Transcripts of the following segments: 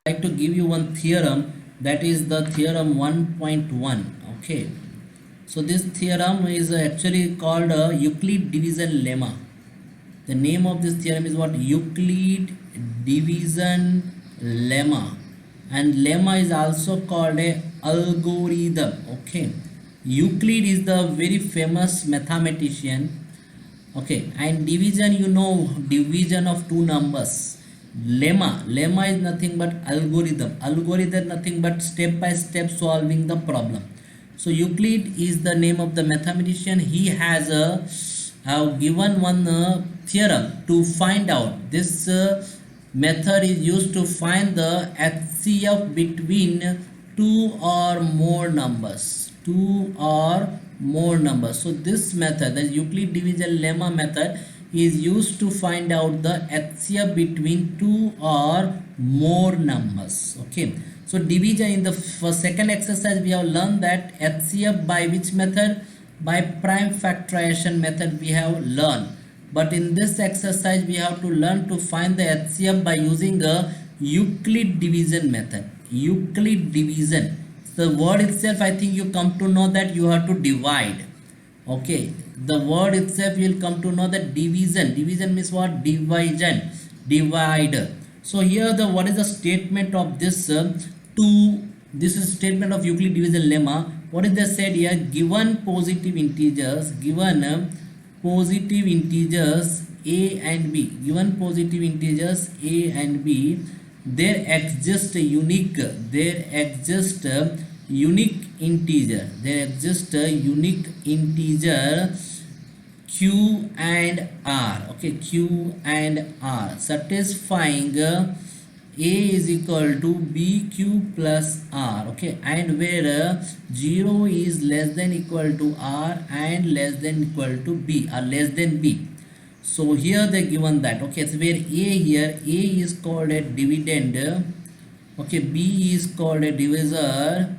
like to give you one theorem, that is the theorem 1.1. Okay, so this theorem is actually called Euclid division lemma. The name of this theorem is what? Euclid division lemma. And lemma is also called a algorithm. Okay, Euclid is the very famous mathematician. Okay, and division, you know, division of two numbers. Lemma is nothing but algorithm nothing but step by step solving the problem. So Euclid is the name of the mathematician. He has given one theorem to find out. This method is used to find the HCF between two or more numbers. So this method, the Euclid division lemma method, is used to find out the HCF between two or more numbers. Okay, so division, in the second exercise we have learned that HCF by which method? By prime factorization method we have learned. But in this exercise we have to learn to find the HCF by using a Euclid division method. Euclid division, the word itself, I think you come to know that you have to divide. Okay, the word itself you will come to know that division means what? Division, divider. So here the what is the statement of this this is statement of Euclid division lemma. What is they said here? Given positive integers a and b, given positive integers a and b, there exists a unique integer q and r. Okay, q and r satisfying a is equal to bq plus r. Okay, and where 0 is less than equal to r and less than equal to b, or less than b. So here they given that. Okay, so where a is called a dividend. Okay, b is called a divisor,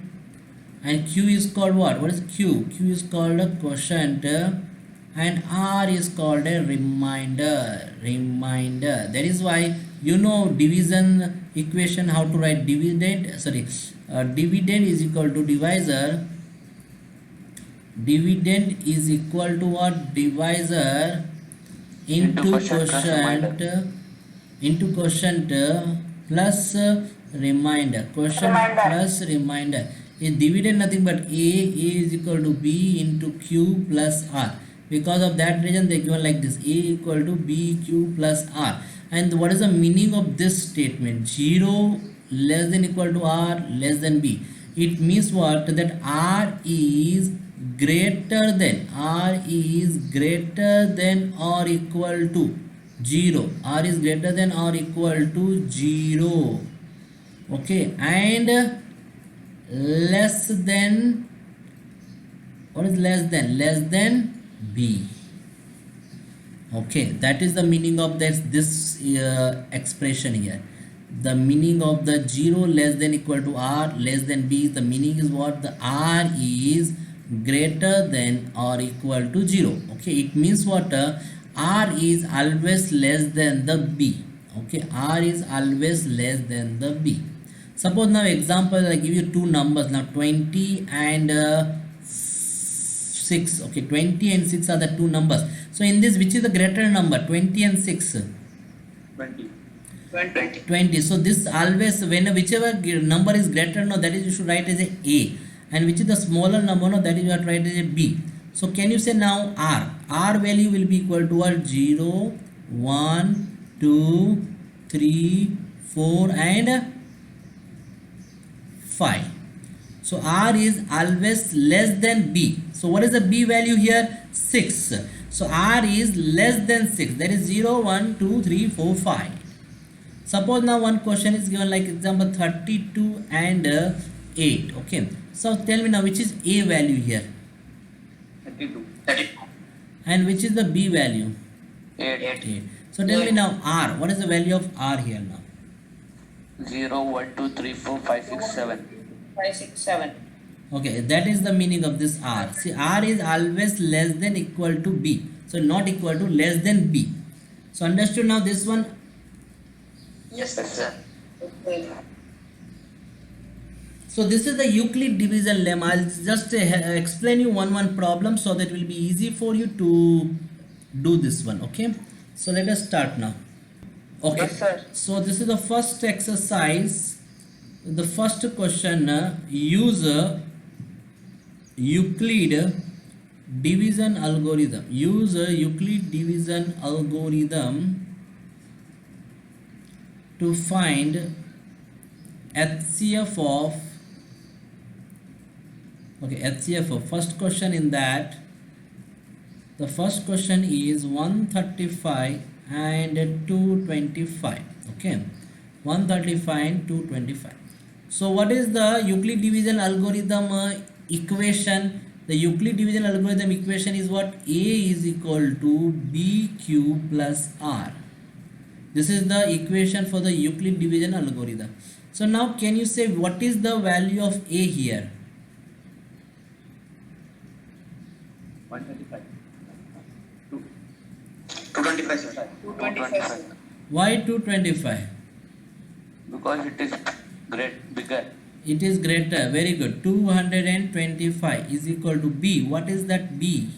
and q is called what? What is q? Q is called a quotient, and r is called a remainder. That is why, you know, division equation, how to write dividend is equal to divisor. Dividend is equal to what? Divisor into quotient plus remainder. Quotient plus remainder is dividend nothing but a is equal to b into q plus r. Because of that reason they given like this: a equal to b q plus r. And what is the meaning of this statement? 0 less than equal to r less than b. It means what? That r is greater than or equal to 0. R is greater than or equal to 0. Okay, and less than, what is less than b. Okay, that is the meaning of this expression here. The meaning of the 0 less than equal to r less than b, the meaning is what? The r is greater than or equal to 0. Okay, it means what? R is always less than the b. Okay, r is always less than the b. Suppose now example, I give you two numbers now, 20 and 6. Okay, 20 and 6 are the two numbers. So in this, which is the greater number, 20 and 6? 20. So this always, when whichever number is greater, no, that is you should write as a, and which is the smaller number, no, that is you have to write as a b. So can you say now r value will be equal to what? 0, 1, 2, 3, 4 and 5. So r is always less than b. So what is the b value here? 6. So r is less than 6. That is 0, 1, 2, 3, 4, 5. Suppose now one question is given, like example 32 and 8. Okay, so tell me now which is a value here? 32. And which is the b value? 8. So tell me now r. What is the value of r here now? 0, 1, 2, 3, 4, 5, 6, 7. 5, 6, 7. Okay, that is the meaning of this r. See, r is always less than equal to b. So not equal to, less than b. So understood now this one? Yes, Yes, sir. Okay. So this is the Euclid division lemma. I'll just explain you one problem so that it will be easy for you to do this one. Okay. So let us start now. Okay. Yes, sir. So this is the first exercise. The first question: use Euclid division algorithm. Use Euclid division algorithm to find HCF of. Okay, HCF of first question in that. The first question is 135 and 225. Okay, 135 and 225. So what is the Euclid division algorithm equation? The Euclid division algorithm equation is what? A is equal to BQ plus R. This is the equation for the Euclid division algorithm. So now can you say what is the value of A here? 135. 225, sir. 225. Why 225? Because it is bigger. It is greater. Very good. 225 is equal to B. What is that B?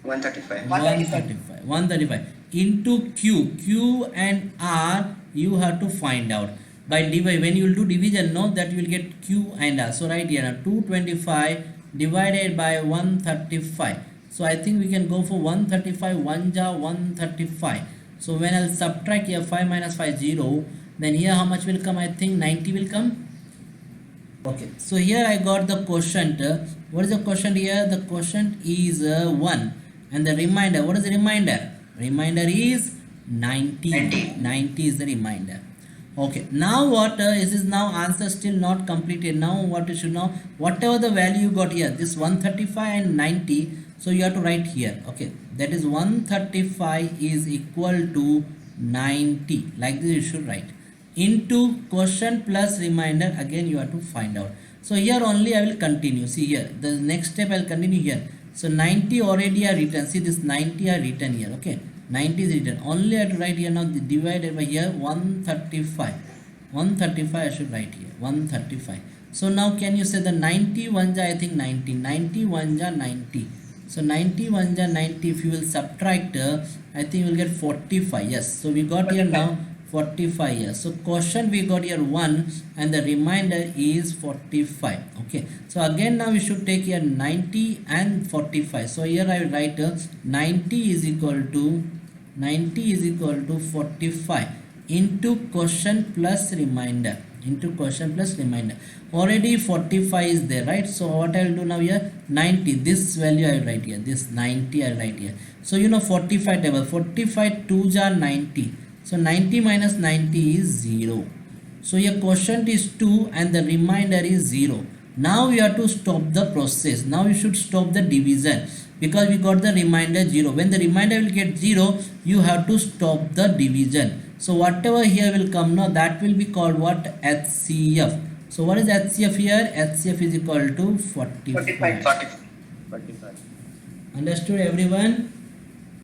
135. 135. 135 into Q. Q and R you have to find out. By divide, when you will do division, know that you will get Q and R. So right here now 225 divided by 135. So I think we can go for 135. 1 ja 135. So when I'll subtract here 5 minus 5 0, then here how much will come? I think 90 will come. Okay, so here I got the quotient. What is the quotient here? The quotient is 1, and the remainder. What is the remainder? Remainder is 90. 90 is the remainder. Okay, now what is now answer still not completed. Now what you should know, whatever the value you got here, this 135 and 90, so you have to write here. Okay, that is 135 is equal to 90, like this you should write, into quotient plus remainder. Again you have to find out. So here only I will continue. See here, the next step I will continue here. So 90 already are written. See this 90 are written here. Okay, 90 is written. Only I have to write here now, divided by here 135. 135 I should write here, 135. So now can you say the 91 ja, I think 90. 91 ja 90. So 91 ja 90, if you will subtract, I think you will get 45. Yes, so we got here now 45 here. So quotient we got here 1 and the remainder is 45. Okay, so again now we should take here 90 and 45. So here I will write 90 is equal to 45 into quotient plus remainder, into quotient plus remainder. Already 45 is there, right? So what I will do now here, 90, this value I will write here, this 90 I will write here. So you know 45 table, 45 2 ja 90. So 90 minus 90 is 0. So your quotient is 2 and the remainder is 0. Now we have to stop the process. Now we should stop the division because we got the remainder 0. When the remainder will get 0, you have to stop the division. So whatever here will come now, that will be called what? HCF. So what is HCF here? HCF is equal to 45. 45. Understood everyone?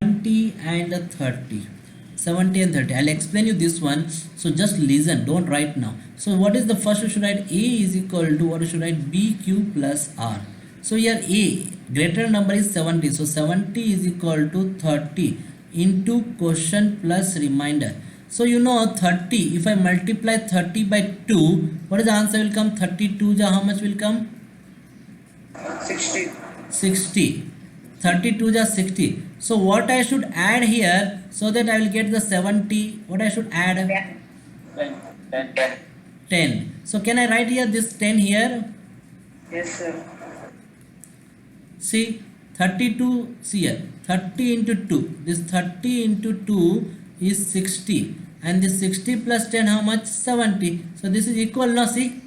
20 and 30. 70 and 30. I'll explain you this one. So just listen, don't write now. So what is the first you should write? A is equal to what you should write? BQ plus R. So here A, greater number is 70. So 70 is equal to 30 into quotient plus remainder. So you know 30, if I multiply 30 by 2, what is the answer will come? 32 ja how much will come? 60. 60. 32 ja 60. So what I should add here so that I will get the 70? What I should add? 10. So can I write here this 10 here? Yes, sir. See 32, see here 30 into 2. This 30 into 2 is 60. And this 60 plus 10 how much? 70. So this is equal now, see?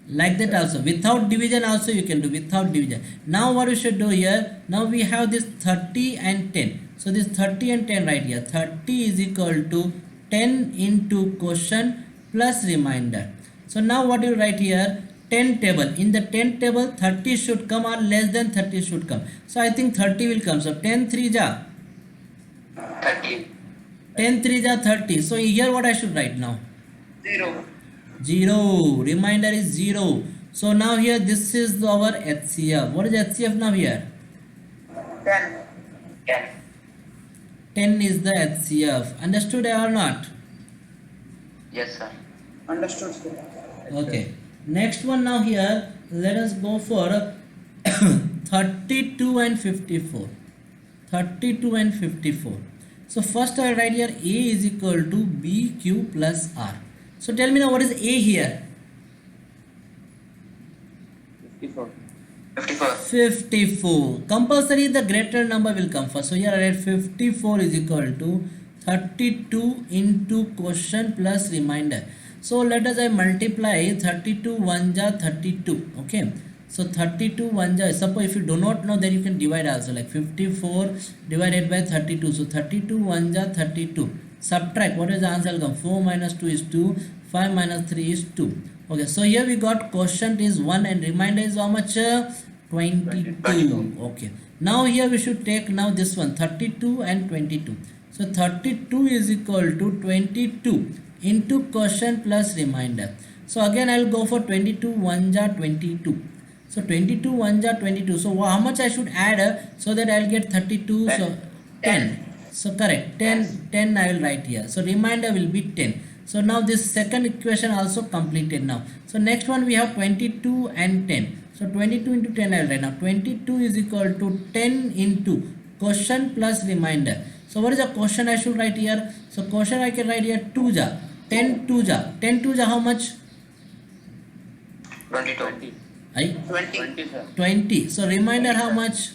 Like that also. Without division also you can do, without division. Now what we should do here? Now we have this 30 and 10. So this 30 and 10 right here. 30 is equal to 10 into quotient plus remainder. So now what you write here? 10 table. In the 10 table 30 should come or less than 30 should come. So I think 30 will come. So 10 3 ja 30. 10 3 ja 30. So here what I should write now? 0. 0. Remainder is 0. So now here this is our HCF. What is HCF now here? 10. 10. 10 is the HCF. Understood or not? Yes, sir. Understood, sir. Okay. Next one now here. Let us go for 32 and 54. 32 and 54. So first I write here A is equal to BQ plus R. So tell me now what is A here? 54. 54. 54. Compulsory the greater number will come first. So here I write 54 is equal to 32 into quotient plus remainder. So let us I multiply 32 1 ja 32. Okay. So 32 1 ja, suppose if you do not know, then you can divide also, like 54 divided by 32. So 32 1 ja 32. Subtract, what is the answer will come? 4 minus 2 is 2, 5 minus 3 is 2. Okay, so here we got quotient is 1 and remainder is how much? 22. Okay, now here we should take now this one 32 and 22. So 32 is equal to 22 into quotient plus remainder. So again I will go for 22 1 ja 22. So 22 1 ja 22. So how much I should add so that I will get 32? So 10. So correct, 10 I will write here. So remainder will be 10. So now this second equation also completed now. So next one we have 22 and 10. So 22 into 10 I will write now. 22 is equal to 10 into quotient plus remainder. So what is the quotient I should write here? So quotient I can write here 2 ja. 10 2 ja. 10 2 ja how much? 22. I 20. 20. So remainder how much?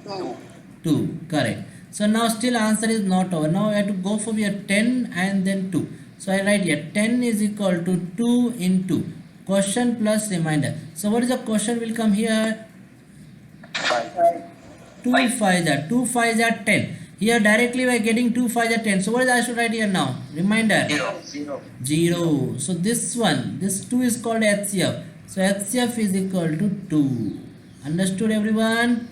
2. 2. Correct. So now still answer is not over. Now I have to go for here 10 and then 2. So I write here 10 is equal to 2 into quotient plus remainder. So what is the quotient will come here? 5. 2 5 are 2 5 are 10. Here directly we are getting 2 5 are 10. So what is I should write here now? Remainder 0. 0. So this one, this 2 is called HCF. So HCF is equal to 2. Understood everyone?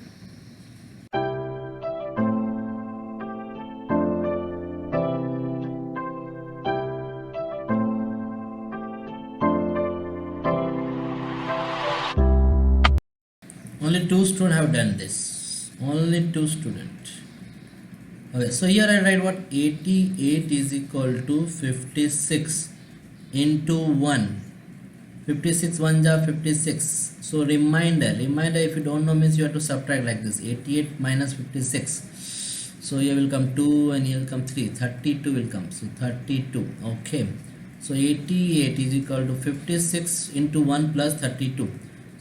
Only 2 students have done this. Only 2 students. Okay, so here I write what? 88 is equal to 56 into 1. 56 1 ja 56. So remainder if you don't know means you have to subtract like this. 88 minus 56. So here will come 2 and here will come 3. 32 will come. So 32. Okay. So 88 is equal to 56 into 1 plus 32.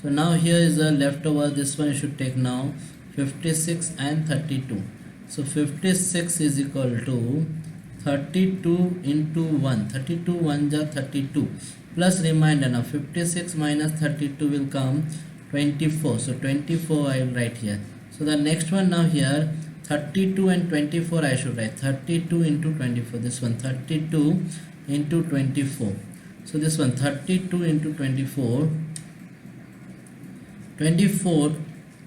So now here is the leftover. This one you should take now 56 and 32. So 56 is equal to 32 into 1. 32 1 ja 32 plus remainder. Now 56 minus 32 will come 24. So 24 I will write here. So the next one now here 32 and 24 I should write. 32 into 24. This one 32 into 24. So this one 32 into 24. 24,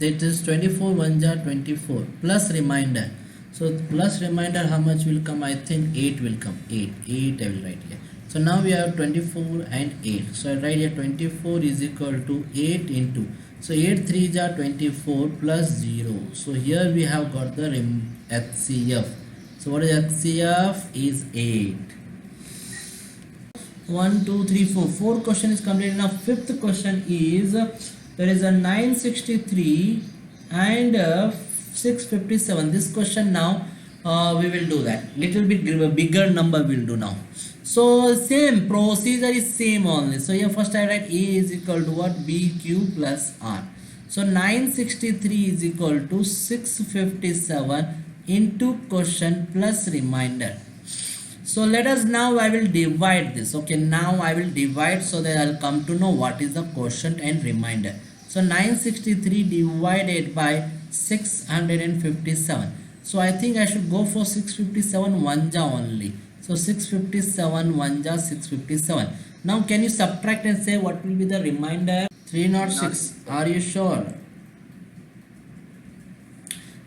that is 24 1 ja 24 plus remainder. So plus remainder how much will come? I think 8 will come. 8 I will write here. So now we have 24 and 8. So I write here 24 is equal to 8 into. So 8 3 ja 24 plus 0. So here we have got the HCF. So what is HCF? Is 8. 1 2 3 4. Fourth question is completed. Now fifth question is there is a 963 and 657. This question now we will do that. Little bit bigger number will do now. So same procedure is same only. So here first I write A is equal to what? BQ plus R. So 963 is equal to 657 into quotient plus remainder. So let us now I will divide this. Okay, now I will divide so that I'll come to know what is the quotient and remainder. So 963 divided by 657. So I think I should go for 657 1 ja only. So 657 1 ja 657. Now can you subtract and say what will be the remainder? 306. Are you sure?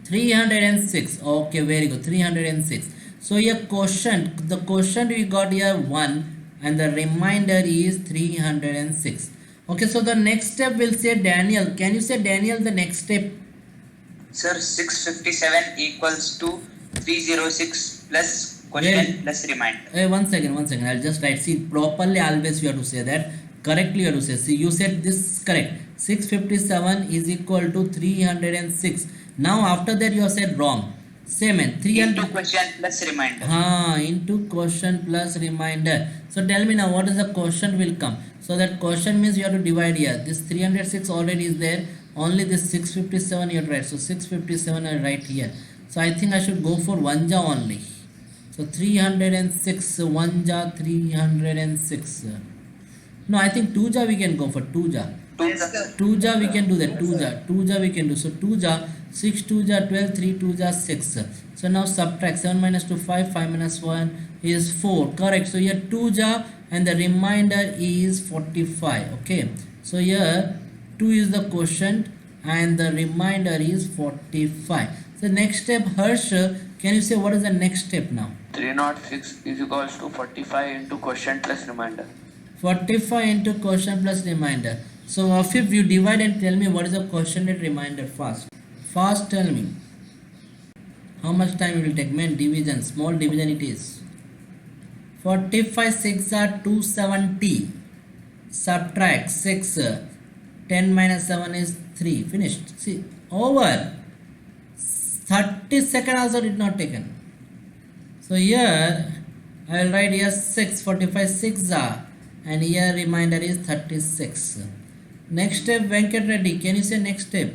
306. Okay, very good. 306. So here quotient, the quotient we got here 1 and the remainder is 306. Okay, so the next step will say Daniel. Can you say Daniel the next step? Sir, 657 equals to 306 plus question Yeah. plus reminder. Hey, one second. I'll just write. See, properly always you have to say that. Correctly you have to say. See, you said this is correct. 657 is equal to 306. Now after that you have said wrong. Same and Into 300. question plus reminder. Into question plus reminder. So tell me now what is the quotient will come. So that quotient means you have to divide here. This 306 already is there. Only this 657 you have to write. So 657 I write here. So I think I should go for 1 ja only. So 306 1 ja 306. No, I think 2 ja we can go for 2 ja. 2 ja we can do that. 2 ja we can do. So 2 ja 6 2 ja 12 3 2 ja 6. So now subtract 7 minus 2 5 5 minus 1 is 4. Correct. So here 2 ja and the remainder is 45. Okay. So here 2 is the quotient and the remainder is 45. So next step, Harsh, can you say what is the next step now? 306 is equals to 45 into quotient plus remainder. 45 into quotient plus remainder. So Afif, you divide and tell me what is the quotient and remainder fast. Fast tell me. How much time it will take? Man, division, small division it is. 45 6 are 270. Subtract 6. 10 minus 7 is 3. Finished. See, over. 30 second also did not taken. So here I will write here 6. 45 6 are. And here remainder is 36. Next step, Venkat Reddy, can you say next step?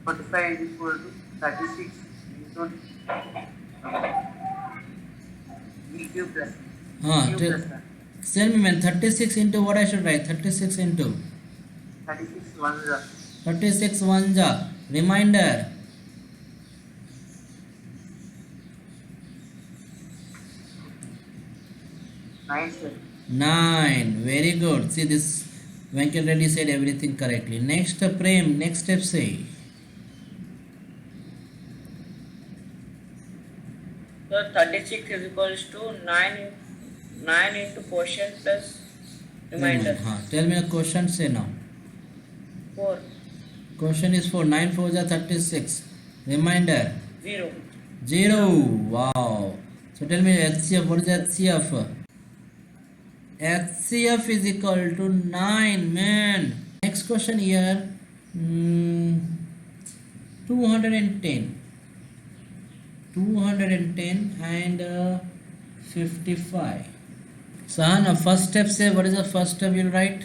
Forty-five is equal to 36 into V cube plus Q plus 1. Tell me man, 36 into what I should write? 36 into 36 1 is 36 1 ja. Remainder 9 sir. 9. Very good. See this Venkat Reddy said everything correctly. Next Prem, next step say. So 36 is equals to 9 into quotient plus remainder. Tell me the question say now. 4, Question is 4. 9 4 ja 36. Remainder 0. 0. Wow. So tell me HCF. What is HCF? HCF is equal to 9. Man. Next question here. 210. 210 and 55. Sahana, first step say what is the first step you'll write?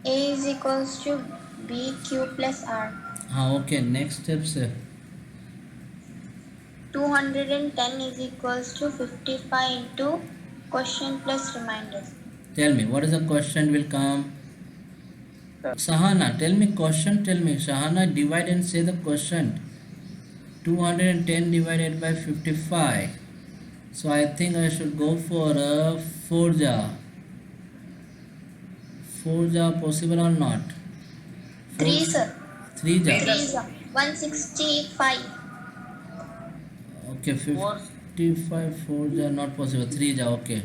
A is equals to B Q plus R. Okay, next step say. 210 is equals to 55 into quotient plus remainder. Tell me what is the question will come? Sahana, tell me question, tell me. Sahana, divide and say the question. 210 divided by 55. So I think I should go for a 4 ja. 4 ja possible or not? 3 sir. 3 ja. 3 is 165. Okay, 55 4 ja not possible. 3 ja okay.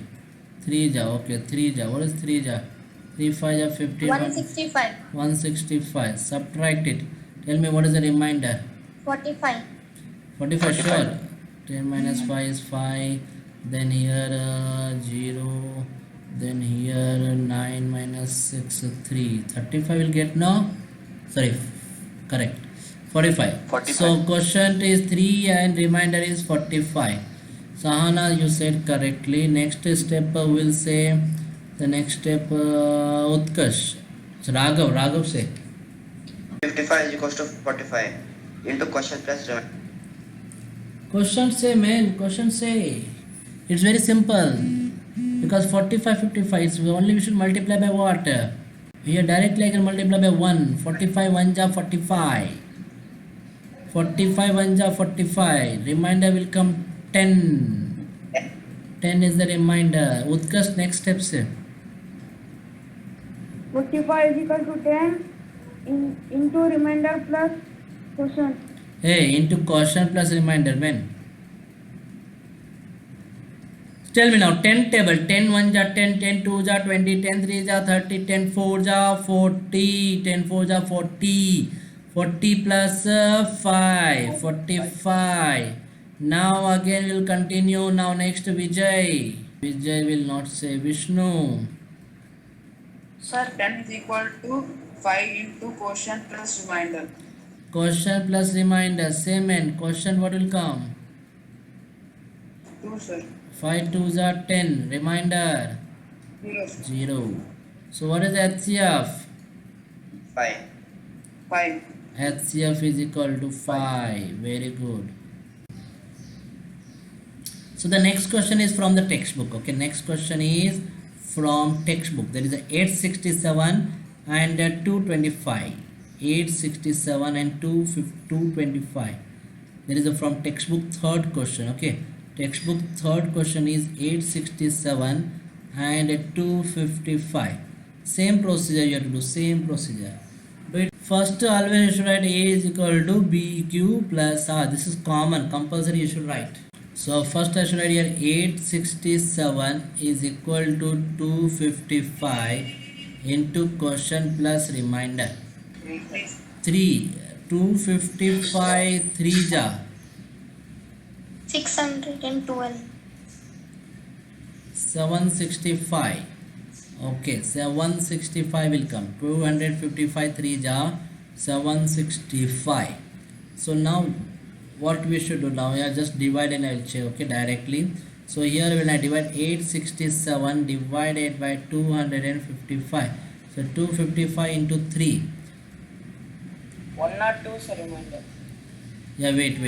3 ja okay. 3 ja. What is 3 ja? 3 5 ja 50. 165. 165. Subtract it. Tell me what is the remainder? 45. 45 sure. 10 minus 5 is 5. Then here 0. Then here 9 minus 6 3. 35 will get no? Sorry. Correct. 45. 45. So quotient is 3 and remainder is 45. Sahana, you said correctly. Next step will say the next step Utkarsh. So Raghav say. 55 is equals to 45 into question plus remainder. Question say man. Question say. It's very simple. Because 45 55 it's only we should multiply by what? Here directly I can multiply by 1. 45 1 ja 45. 45 1 ja 45. Remainder will come 10. 10 is the remainder. Utkarsh next step say. 45 is equal to 10 into remainder plus quotient. Hey, into quotient plus remainder, man. Tell me now, 10 table, 10 1 ja 10, 10 2 ja 20, 10 3 ja 30, 10 4 ja 40, 10 4 ja 40, 40 plus 5, 45. Now again we'll continue. Now next Vijay. Vijay will not say Vishnu. Sir, 10 is equal to 5 into quotient plus remainder. Quotient plus remainder, same end. Quotient what will come? 2, sir. 5 2s are 10. Remainder 0, sir. 0. So what is HCF? 5. 5. HCF is equal to 5. Very good. So the next question is from the textbook. Okay, next question is from textbook. There is a 867 and a 225. 867 and 225. There is a from textbook third question. Okay, textbook third question is 867 and a 255. Same procedure you have to do. Same procedure. Do it. First, always you should write A is equal to BQ plus R. This is common, compulsory you should write. So first I should write here 867 is equal to 255 into quotient plus remainder. 3. 255 3 ja 612. 765. Okay, 765 will come. 255 3 ja 765. So now what we should do now? Yeah, just divide and I will check. Okay, directly. So here when I divide 867 divided by 255. So 255 into 3. 102, sir, remainder. Yeah, wait.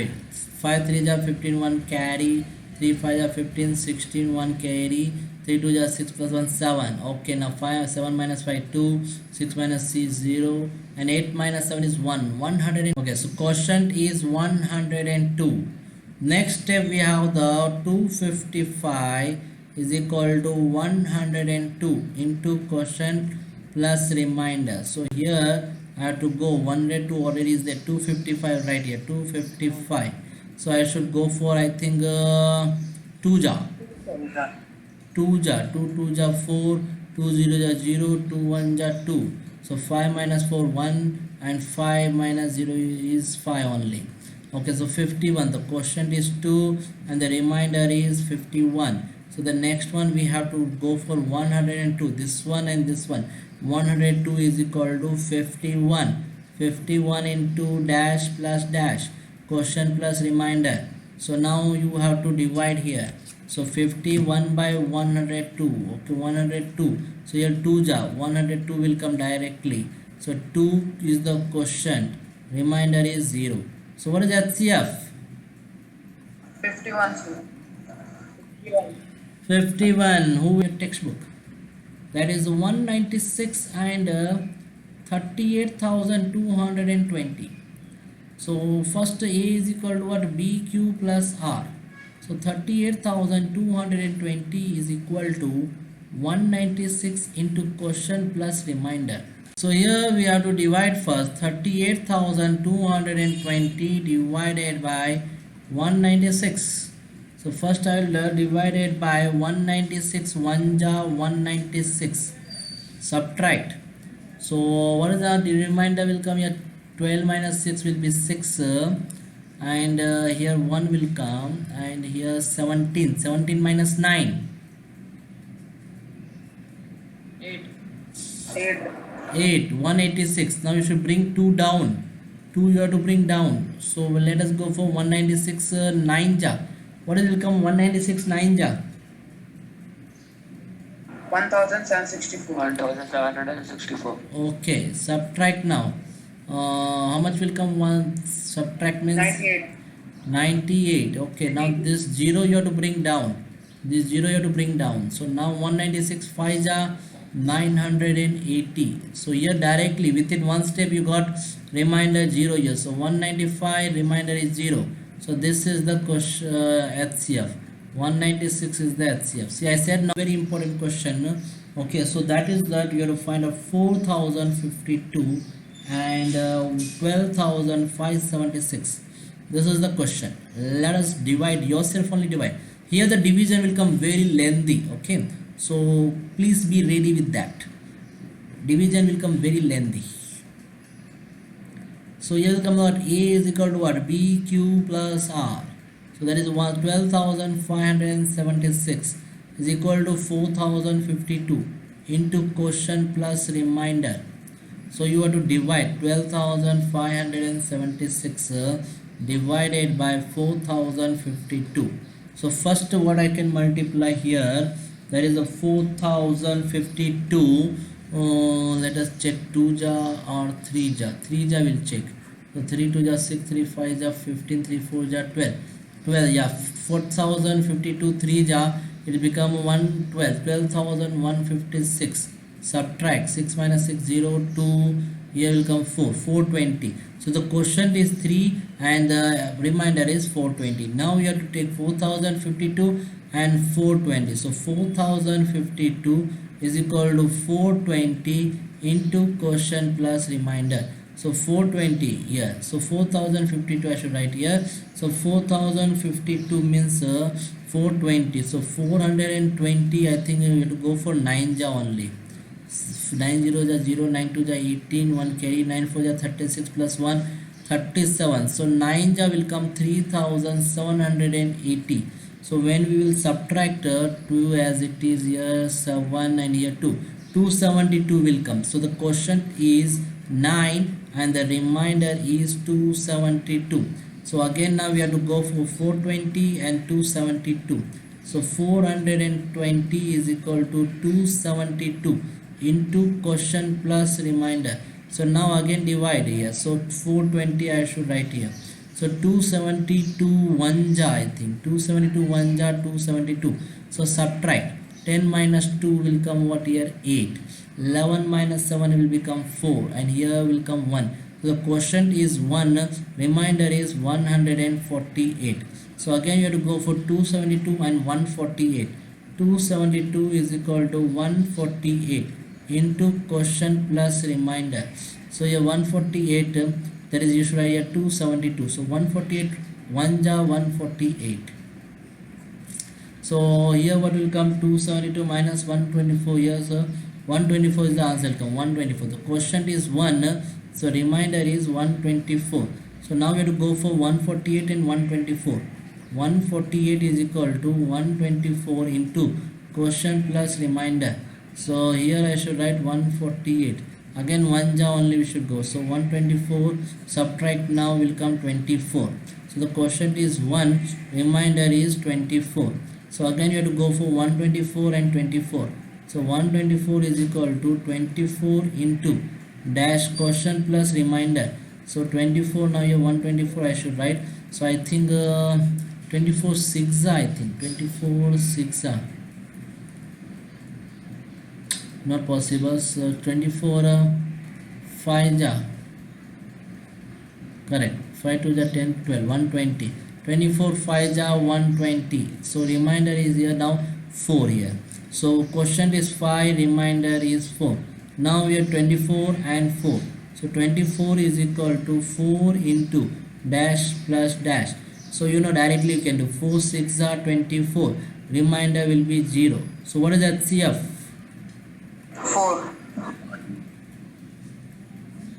5 3 ja 15 1 carry. 3 5 ja 15 16 1 carry. 3 2 ja 6 plus 1 7. Okay, now 7 minus 5 2. 6 minus 6 0. And 8 minus 7 is 1. 100. Okay, so quotient is 102. Next step we have the 255 is equal to 102 into quotient plus remainder. So here I have to go 102 already is there, 255 right here, 255. So I should go for I think 2 ja. 2 ja, 2 2 ja 4, 2 0 ja 0, 2 1 ja 2. So 5 minus 4 1 and 5 minus 0 is 5 only. Okay, so 51, the quotient is 2 and the remainder is 51. So the next one we have to go for 102, this one and this one. 102 is equal to 51. 51 into dash plus dash, quotient plus remainder. So now you have to divide here. So 51 by 102. Okay, 102. So here 2 ja 102 will come directly. So 2 is the quotient, remainder is 0. So what is HCF? 51, sir. 51. Who in textbook? That is 196 and 38,220. So first A is equal to what? BQ plus R. So 38,220 is equal to 196 into quotient plus remainder. So here we have to divide first. 38,220 divided by 196. So first I will divide it by 196. 1 ja 196. Subtract. So what is the remainder will come here? 12 minus 6 will be 6. And here 1 will come, and here 17 minus 9 8. 8 186. Now you should bring 2 down, 2 you have to bring down. So let us go for 196 9 ja. What will come? 196 9 ja 1764. 1764. Okay, subtract now. How much will come? One subtract means 98. 98. Okay, now this 0 you have to bring down. This 0 you have to bring down. So now 196 5 ja 980. So here directly within one step you got remainder 0 here. So 195 remainder is 0. So this is the question HCF. 196 is the HCF. See, I said now very important question. Okay, so that is that you have to find out 4052 and 12,576. This is the question. Let us divide, yourself only divide. Here the division will come very lengthy, okay, so please be ready with that. Division will come very lengthy. So here will come out A is equal to what? BQ plus R. So that is 12,576 is equal to 4,052 into quotient plus remainder. So you have to divide 12,576 divided by 4,052. So first what I can multiply here, that is a 4,052. Let us check 2 ja or 3 ja. 3 ja will check. So 3 2 ja 6, 3 5 ja 15, 3 4 ja 12. 12, yeah, 4,052 3 ja, it become 112, 12,156. Subtract 6 minus 6 0 2, here will come 4, 420. So the quotient is 3 and the remainder is 420. Now we have to take 4,052 and 420. So 4,052 is equal to 420 into quotient plus remainder. So 420 here. So 4,052 I should write here. So 4,052 means 420. So 420 I think we have to go for 9 ja only. 9 0 ja 0, 9 2 ja 18, 1 carry, 9 4 ja 36 plus 1 37. So 9 ja will come 3,780. So when we will subtract 2 as it is here 7 and here 2, 272 will come. So the quotient is 9 and the remainder is 272. So again now we have to go for 420 and 272. So 420 is equal to 272 into quotient plus remainder. So now again divide here. So 420 I should write here. So 272 1 ja I think. 272 1 ja 272. So subtract. 10 minus 2 will come what here? 8. 11 minus 7 will become 4 and here will come 1. So the quotient is 1, remainder is 148. So again you have to go for 272 and 148. 272 is equal to 148 into quotient plus remainder. So here 148, that is you should write here 272. So 148 1 ja 148. So here what will come? 272 minus 124 here. So 124 is the answer, come 124. The quotient is 1, so remainder is 124. So now we have to go for 148 and 124. 148 is equal to 124 into quotient plus remainder. So here I should write 148. Again 1 ja only we should go. So 124 subtract now will come 24. So the quotient is 1, remainder is 24. So again you have to go for 124 and 24. So 124 is equal to 24 into dash quotient plus remainder. So 24 now here 124 I should write. So I think 24 6 I think 24 6 not possible. So 24 5 ja correct. 5 2 ja 10 12 120. 24 5 ja 120. So remainder is here now 4 here. So quotient is 5, remainder is 4. Now we have 24 and 4. So 24 is equal to 4 into dash plus dash. So you know directly you can do 4 6 are 24. Remainder will be 0. So what is HCF? 4.